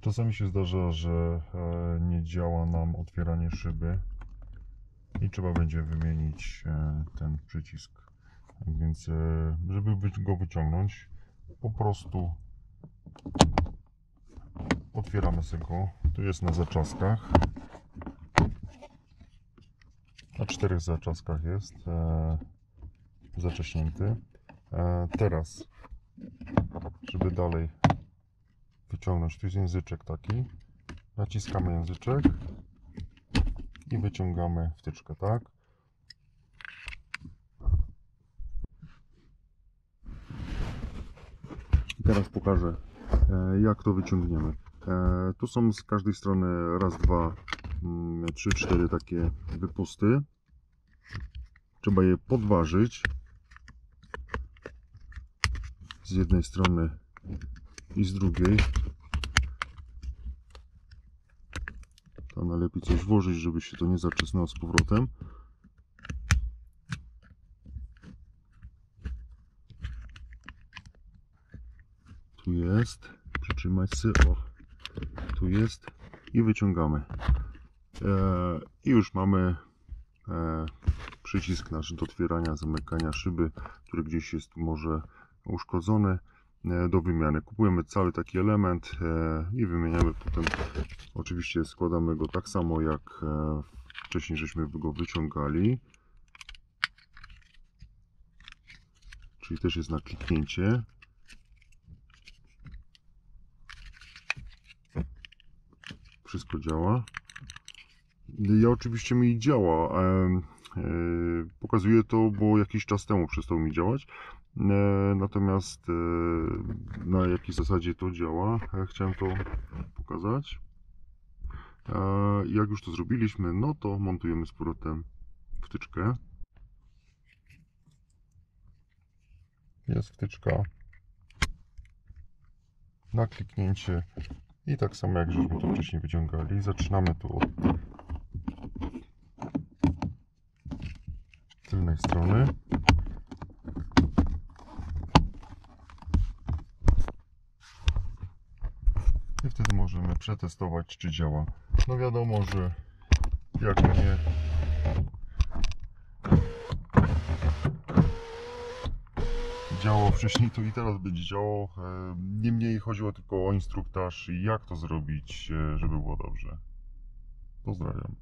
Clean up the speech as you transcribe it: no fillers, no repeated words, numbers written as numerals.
Czasami się zdarza, że nie działa nam otwieranie szyby i trzeba będzie wymienić ten przycisk. Więc żeby go wyciągnąć, po prostu otwieramy sobie go. Tu jest na zaczaskach. Na 4 zaczaskach jest zacześnięty. Teraz, żeby dalej wyciągnąć, tu jest języczek taki. Naciskamy języczek i wyciągamy wtyczkę, tak? I teraz pokażę, jak to wyciągniemy. Tu są z każdej strony raz, dwa, 3, 4 takie wypusty. Trzeba je podważyć z jednej strony i z drugiej. To najlepiej coś włożyć, żeby się to nie zatrzasnęło z powrotem. Tu jest, przytrzymać się, o, tu jest i wyciągamy. I już mamy przycisk nasz do otwierania, zamykania szyby, który gdzieś jest może uszkodzony, do wymiany. Kupujemy cały taki element i wymieniamy potem. Oczywiście składamy go tak samo jak wcześniej żeśmy go wyciągali, czyli też jest na kliknięcie. Wszystko działa. Ja oczywiście mi działa. Pokazuję to, bo jakiś czas temu przestał mi działać. Natomiast na jakiej zasadzie to działa, chciałem to pokazać. Jak już to zrobiliśmy, no to montujemy z powrotem wtyczkę. Jest wtyczka na kliknięcie i tak samo jak żeśmy to wcześniej wyciągali. Zaczynamy tu od tylnej strony. I wtedy możemy przetestować, czy działa. No wiadomo, że jak nie działało wcześniej, to i teraz będzie działało. Niemniej chodziło tylko o instruktaż i jak to zrobić, żeby było dobrze. Pozdrawiam.